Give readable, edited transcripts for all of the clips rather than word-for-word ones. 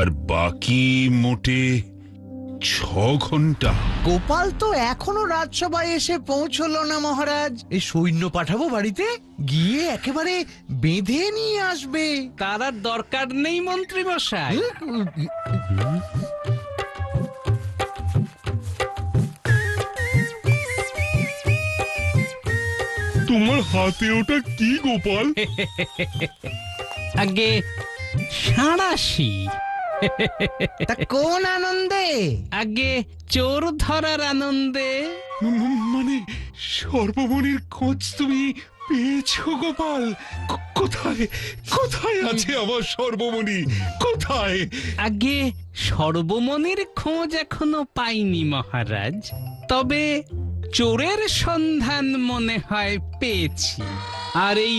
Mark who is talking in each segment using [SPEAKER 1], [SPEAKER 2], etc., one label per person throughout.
[SPEAKER 1] আর বাকি মোটে 6 ঘন্টা।
[SPEAKER 2] গোপাল তো এখনো রাজসভায় এসে পৌঁছলো না মহারাজ। এই সৈন্য পাঠাবো বাড়িতে, গিয়ে একেবারে বেঁধে নিয়ে আসবে।
[SPEAKER 3] তার আর দরকার নেই মন্ত্রী মশাই।
[SPEAKER 1] তোমার হাতে ওটা কি গোপাল?
[SPEAKER 3] আগে সাঁড়াশি।
[SPEAKER 2] তা কোন আনন্দে?
[SPEAKER 3] আগে চোর ধরার আনন্দে।
[SPEAKER 1] মানে সর্বমণির খোঁজ তুমি পেয়েছো গোপাল? কোথায় কোথায় আছে আমার সর্বমণি? কোথায়?
[SPEAKER 3] আগে সর্বমণির খোঁজ এখনো পাইনি মহারাজ, তবে চোরের সন্ধান মনে হয় পেয়েছি। আর এই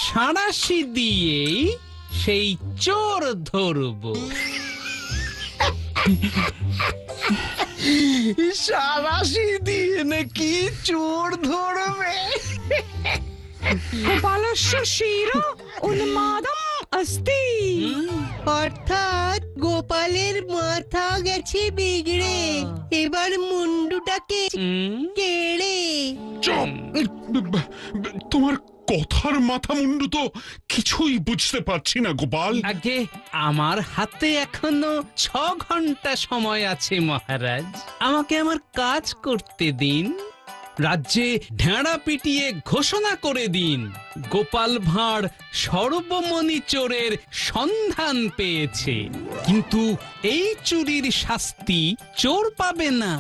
[SPEAKER 3] সাঁড়াশি দিয়েই সেই চোর ধরবো।
[SPEAKER 2] সারাশি দিয়ে নাকি চোর ধরবে?
[SPEAKER 4] গোপালস্য শির উন্মাদম অস্তি।
[SPEAKER 5] অর্থাৎ গোপালের মাথা গেছে বিগড়ে, এবার মুন্ডুটাকে কেড়ে।
[SPEAKER 1] চুপ! তোমার কথার মাথা মুন্ডু তো কিছুই বুঝতে পারছি না গোপাল।
[SPEAKER 3] আগে আমার হাতে এখনো 6 ঘন্টা সময় আছে মহারাজ, আমাকে আমার কাজ করতে দিন। রাজ্যে ঢেঁড়া পিটিয়ে ঘোষণা করে দিন গোপাল ভাঁড় সর্বমণি চোরের সন্ধান পেয়েছে। কিন্তু এই চুরির শাস্তি চোর পাবে না,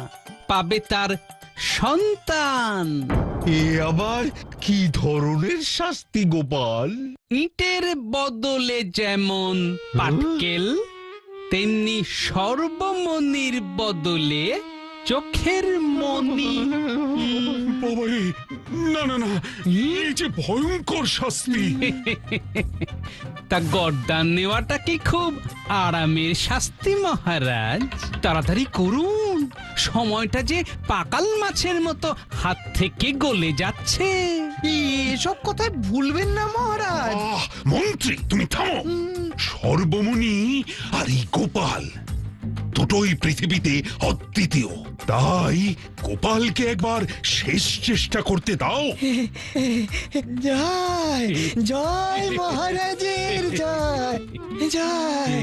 [SPEAKER 3] পাবে তার সন্তান।
[SPEAKER 6] এ আবার কি ধরনের শাস্তি গোপাল?
[SPEAKER 3] ইটের বদলে যেমন পাটকেল, তেমনি সর্বমণির বদলে চোখের মণি।
[SPEAKER 1] বাবারে, না না না, এই যে ভয়ঙ্কর শাস্তি!
[SPEAKER 3] তা গর্দান নেওয়াটা কি খুব আরামের শাস্তি মহারাজ? তাড়াতাড়ি করুন, সময়টা যে পাকাল মাছের মতো হাত থেকে গলে যাচ্ছে।
[SPEAKER 2] এসব কথায় ভুলবেন না মহারাজ।
[SPEAKER 1] মন্ত্রী তুমি থামো। সর্বমণি আর এই গোপাল দুটোই পৃথিবীতে অদ্বিতীয়, তাই গোপালকে একবার শেষ চেষ্টা করতে দাও।
[SPEAKER 5] জয় জয় মহারাজের জয় জয়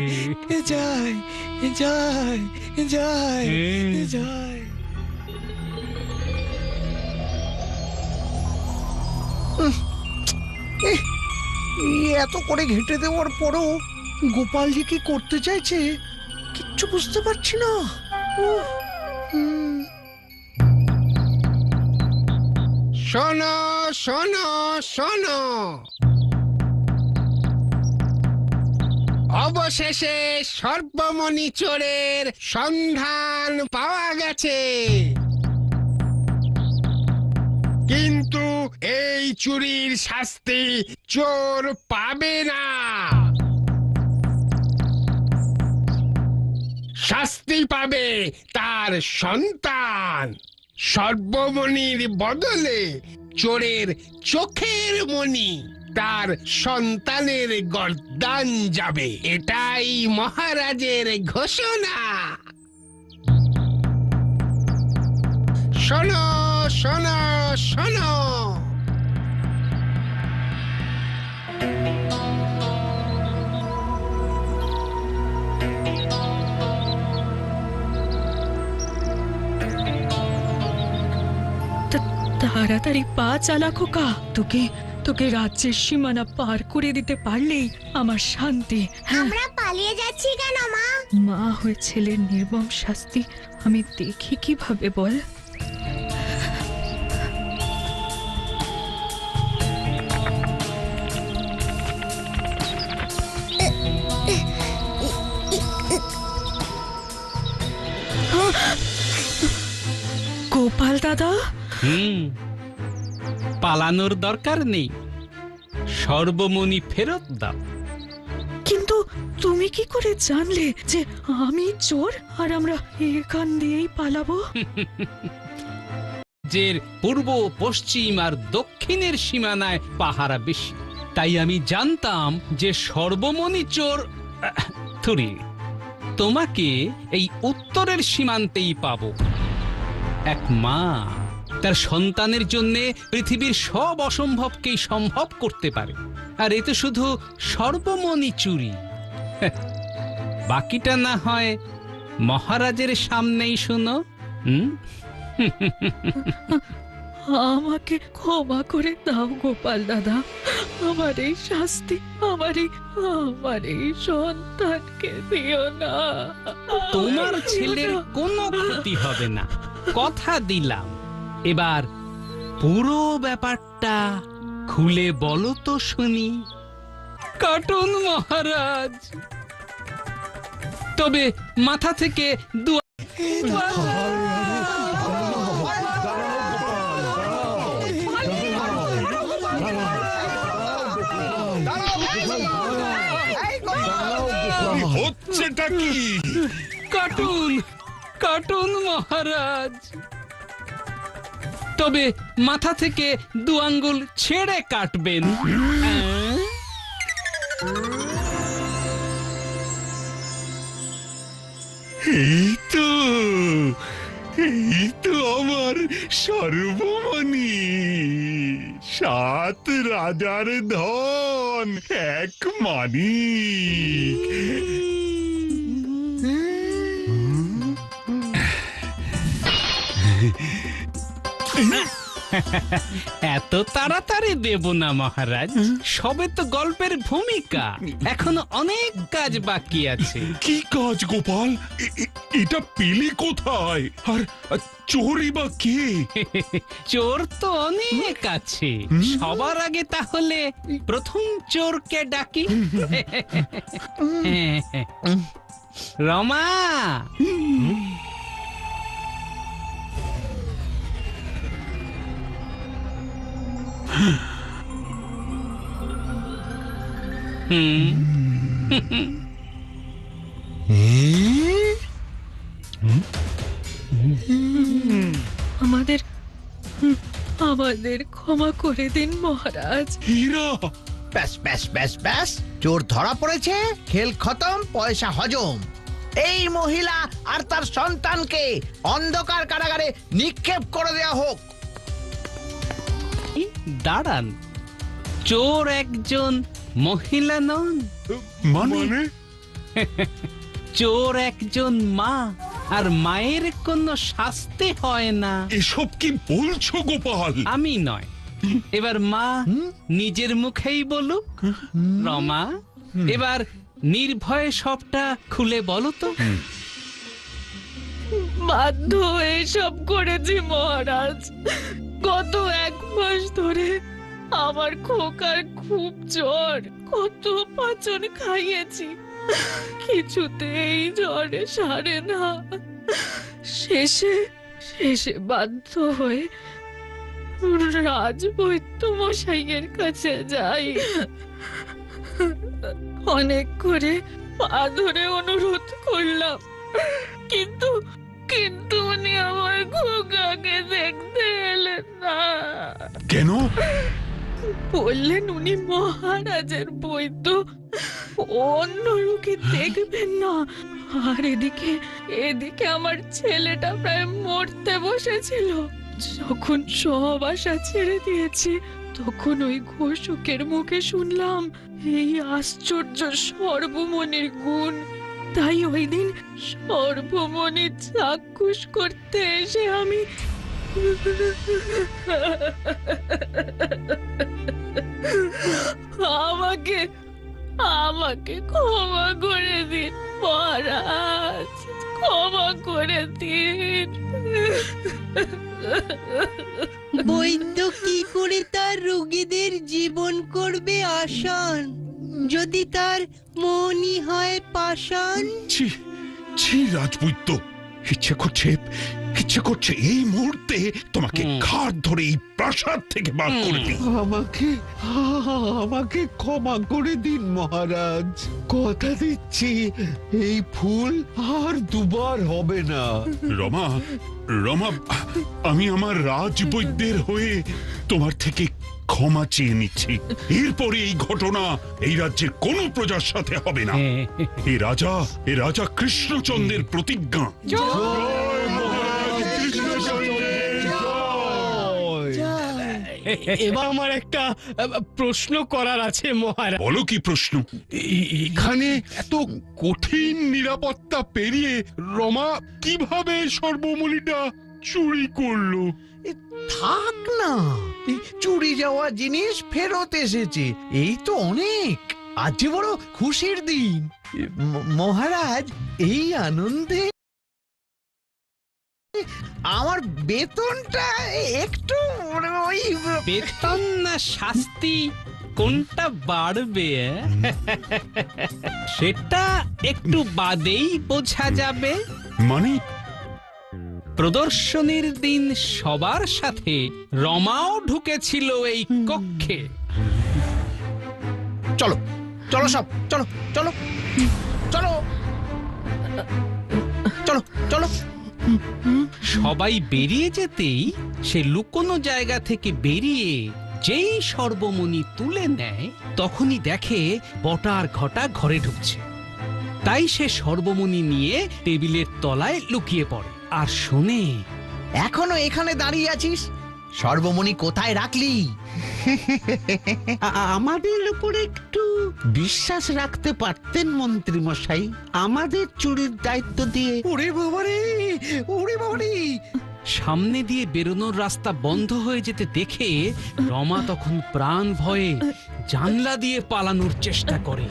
[SPEAKER 5] জয় জয় জয় জয়।
[SPEAKER 2] এত করে ঘেঁটে দেওয়ার পরও গোপাল যে কি করতে চাইছে কিচ্ছু বুঝতে পারছি না।
[SPEAKER 7] শোনো শোনো শোনো, অবশেষে সর্বমণি চোরের সন্ধান পাওয়া গেছে। কিন্তু এই চুরির শাস্তি চোর পাবে না, শাস্তি পাবে তার সন্তান। সর্বমণির বদলে চোরের চোখের মণি তার সন্তানের গর্দান যাবে, এটাই মহারাজের ঘোষণা। শোনো শোনো শোনো,
[SPEAKER 4] তাড়াতাড়ি পা চালা খোকা, তোকে তোকে রাজ্যের সীমানা পার করে দিতে পারলেই আমার শান্তি।
[SPEAKER 8] আমরা পালিয়ে যাচ্ছি কেন মা?
[SPEAKER 4] মা হয়ে ছেলের নির্মম শাস্তি আমি দেখি কিভাবে বল? গোপাল দাদা,
[SPEAKER 3] পালানোর দরকার নেই, সর্বমণি ফেরত দাও।
[SPEAKER 4] কিন্তু তুমি কি করে জানলে যে আমি চোর আর আমরা এখান দিয়েই পালাবো?
[SPEAKER 3] যে পূর্ব পশ্চিম আর দক্ষিণের সীমানায় পাহারা বেশি, তাই আমি জানতাম যে সর্বমণি চোর তোমাকে এই উত্তরের সীমান্তেই পাবো। এক মা তার সন্তানের জন্য পৃথিবীর সব অসম্ভবকেই সম্ভব করতে পারে, আর এ তো শুধু সর্বমণি চুরি। বাকিটা না হয় মহারাজের সামনেই শুনো।
[SPEAKER 4] আমাকে ক্ষমা করে দাও গোপাল দাদা, আমার এই শাস্তি আমার এই সন্তানকে দিও না।
[SPEAKER 3] তোমার ছেলের কোনো ক্ষতি হবে না, কথা দিলাম। এবার পুরো ব্যাপারটা খুলে বলো তো শুনি। কাটুন মহারাজ, তবে মাথা থেকে
[SPEAKER 1] হচ্ছেটা কি?
[SPEAKER 3] কাটুন কাটুন মহারাজ, তবে মাথা থেকে 2 আঙ্গুল ছেড়ে কাটবেন।
[SPEAKER 1] এই তো আমার সর্বমণি, 7 রাজার ধন, এক মানিক।
[SPEAKER 3] এত তাড়াতাড়ি দেব না মহারাজ, সবে তো গল্পের ভূমিকা, এখনো অনেক কাজ বাকি আছে।
[SPEAKER 1] কি কাজ গোপাল? এটা পেলে কোথায়? আর চোরই বা কে?
[SPEAKER 3] চোর তো অনেক আছে, সবার আগে তাহলে প্রথম চোরকে ডাকি। রমা,
[SPEAKER 4] আমাদের ক্ষমা করে দিন মহারাজ।
[SPEAKER 1] হীরা!
[SPEAKER 2] ব্যাস ব্যাস ব্যাস ব্যাস, চোর ধরা পড়েছে, খেল খতম, পয়সা হজম। এই মহিলা আর তার সন্তানকে অন্ধকার কারাগারে নিক্ষেপ করে দেওয়া হোক।
[SPEAKER 3] দাঁড়ান, চোর একজন মহিলা নন,
[SPEAKER 1] মানে?
[SPEAKER 3] চোর একজন মা, আর মায়ের কোনো শাস্তি হয় না।
[SPEAKER 1] এসব কি বলছো গোপাল?
[SPEAKER 3] আমি নয়, এবার মা নিজের মুখেই বলুক। রমা, এবার নির্ভয়ে সবটা খুলে বলো তো।
[SPEAKER 4] বাধ্য হয়ে সব করেছি মহারাজ। গত 1 মাস ধরে আমার খোকার খুব জ্বর, কত পাচন খাইয়েছি, কিছুতেই জ্বরে সারে না। শেষে বাধ্য হয়ে রাজবৈদ্য মশাইয়ের কাছে যাই। অনেক করে পা ধরে অনুরোধ করলাম, কিন্তু উনি আমার খোকাকে দেখতে এলেন না।
[SPEAKER 1] কেন?
[SPEAKER 4] বললেন উনি মহারাজের বৈদ্য, অন্য রোগী দেখবেন না। আর এদিকে আমার ছেলেটা প্রায় মরতে বসেছিল। যখন সব আশা ছেড়ে দিয়েছি, তখন ওই ঘোষকের মুখে শুনলাম এই আশ্চর্য সর্বমণির গুণ। তাই ওই দিন সর্বমণির চাক্ষুষ করতে এসে আমি আমাকে ক্ষমা করে দিন মহারাজ, ক্ষমা করে দিন।
[SPEAKER 5] বৈদ্য কি করে তার রোগীদের জীবন করবে আসান, যদি তার মনই হয় পাষাণ?
[SPEAKER 1] ছি ছি রাজবৈদ্য, ইচ্ছে করছে এই মুহূর্তে তোমাকে ঘাড় ধরে এই প্রাসাদ থেকে বার করে দিই।
[SPEAKER 6] আমাকে ক্ষমা করে দিন মহারাজ, কথা দিচ্ছি এই ফুল আর দুবার হবে না।
[SPEAKER 1] রমা, আমি আমার রাজবৈদ্যের হয়ে তোমার থেকে ক্ষমা চেয়ে নিচ্ছি। এরপরে এই ঘটনা এই রাজ্যের কোনো প্রজার সাথে হবে না। এ রাজা কৃষ্ণচন্দ্রের প্রতিজ্ঞা।
[SPEAKER 9] এবার আমার একটা প্রশ্ন করার আছে মহারাজ।
[SPEAKER 1] বলো কি প্রশ্ন?
[SPEAKER 6] এখানে এত কঠিন নিরাপত্তা পেরিয়ে রমা কিভাবে সর্বমণিটা চুরি করলো?
[SPEAKER 2] থাক না, এই চুরি যাওয়া জিনিস ফেরত এসেছে, এই তো অনেক। আজ যে বড় খুশির দিন। মহারাজ, এই আনন্দে আমার বেতনটা একটু ওই
[SPEAKER 3] বেতন না শাস্তি কোনটা বাড়বে সেটা একটু বাদেই বোঝা যাবে।
[SPEAKER 1] মানে
[SPEAKER 3] প্রদর্শনীর দিন সবার সাথে রমাও ঢুকেছিল এই কক্ষে।
[SPEAKER 2] চলো চলো সব, চলো চলো চলো চলো চলো।
[SPEAKER 3] সবাই বেরিয়ে যেতেই সে লুকোনো জায়গা থেকে বেরিয়ে যেই সর্বমণি তুলে নেয় তখনই দেখে বটা আর ঘটা ঘরে ঢুকছে। তাই সে সর্বমণি নিয়ে টেবিলের তলায় লুকিয়ে পড়ে আর শোনে।
[SPEAKER 2] এখনো এখানে দাঁড়িয়ে আছিস? সর্বমণি কোথায় রাখলি?
[SPEAKER 10] আমাদের উপর একটু বিশ্বাস রাখতে পারতেন মন্ত্রী মশাই, আমাদের চুরির দায়িত্ব দিয়ে।
[SPEAKER 2] ওরে বাবারে, ওরে বাবারে!
[SPEAKER 3] সামনে দিয়ে বেরোনোর রাস্তা বন্ধ হয়ে যেতে দেখে রমা তখন প্রাণ ভয়ে জানলা দিয়ে পালানোর চেষ্টা করে।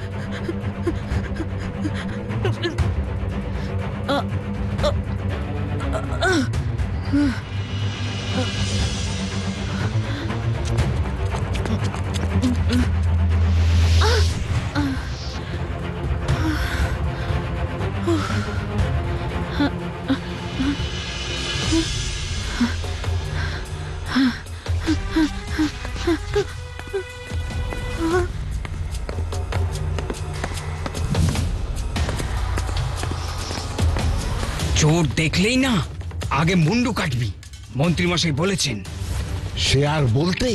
[SPEAKER 9] চোর দেখলেই না আগে মুন্ডু কাটবি, মন্ত্রীমশাই বলেছেন।
[SPEAKER 10] সে আর বলতে,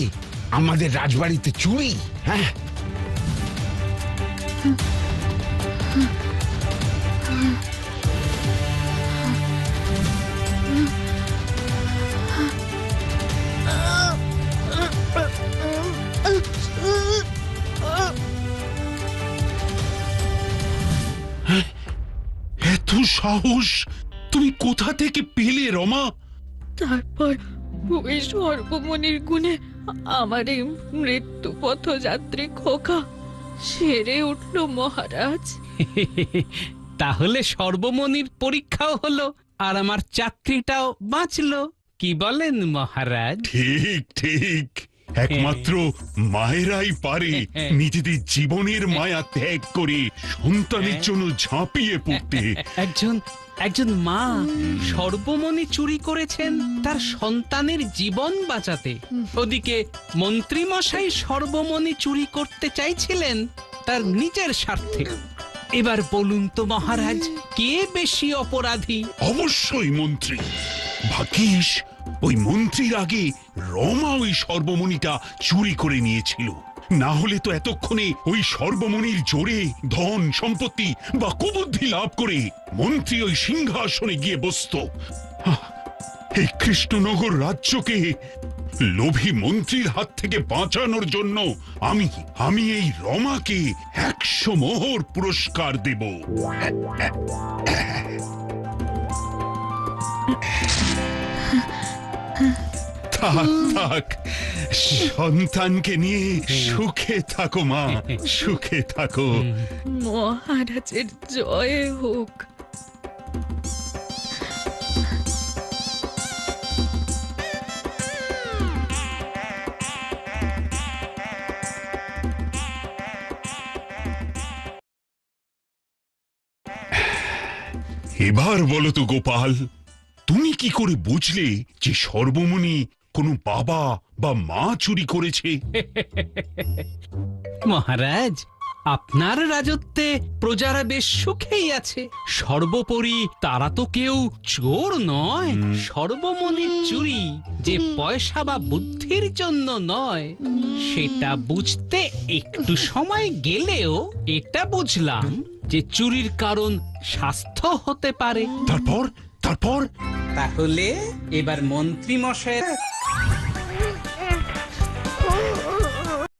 [SPEAKER 10] আমাদের রাজবাড়িতে চুরি। হ্যাঁ,
[SPEAKER 1] এত সাহস তুমি কোথা থেকে পেলে রমা?
[SPEAKER 4] তারপর ওই সর্বমণির গুণে আমার এই মৃত্যু পথযাত্রী খোকা সেরে উঠল মহারাজ।
[SPEAKER 3] তাহলে সর্বমণির পরীক্ষাও হলো আর আমার চাকরিটাও বাঁচলো। কি বলেন মহারাজ?
[SPEAKER 1] ঠিক ঠিক, একমাত্র মায়েরাই পারে নিজেদের জীবনের মায়া ত্যাগ করে সন্তানের জন্য ঝাঁপিয়ে পড়তে।
[SPEAKER 3] একজন মা সর্বমণি চুরি করেছেন তার সন্তানের জীবন বাঁচাতে। ওদিকে মন্ত্রী মশাই সর্বমণি চুরি করতে চাইছিলেন তার নিজের স্বার্থে। এবার বলুন তো মহারাজ, কে বেশি অপরাধী?
[SPEAKER 1] অবশ্যই মন্ত্রী। ভাগ্যিস ওই মন্ত্রীর আগে রমা ওই সর্বমণিটা চুরি করে নিয়েছিল, না হলে তো এতক্ষণে ওই সর্বমণির জোরে ধন সম্পত্তি বা কুবুদ্ধি লাভ করে মন্ত্রী ওই সিংহাসনে গিয়ে বসতো। এই কৃষ্ণনগর রাজ্যকে লোভী মন্ত্রীর হাত থেকে বাঁচানোর জন্য আমি এই রমাকে 100 মোহর পুরস্কার দেব। থাক থাক, সন্তানকে নিয়ে সুখে থাকো মা, সুখে থাকো।
[SPEAKER 4] মহারাজের জয় হোক।
[SPEAKER 1] এবার বলো তো গোপাল, তুমি কি করে বুঝলে যে সর্বমণি কোনো বাবা বা মা চুরি করেছে?
[SPEAKER 3] মহারাজ, আপনার রাজত্বে প্রজারা বেশ সুখেই আছে। সর্বোপরি তারা তো কেউ চোর নয়। সর্বমণির চুরি যে পয়সা বা বুদ্ধির জন্য নয়, সেটা বুঝতে একটু সময় গেলেও এটা বুঝলাম যে চুরির কারণ স্বাস্থ্য হতে পারে।
[SPEAKER 1] তারপর
[SPEAKER 3] তাহলে এবার মন্ত্রী মশাই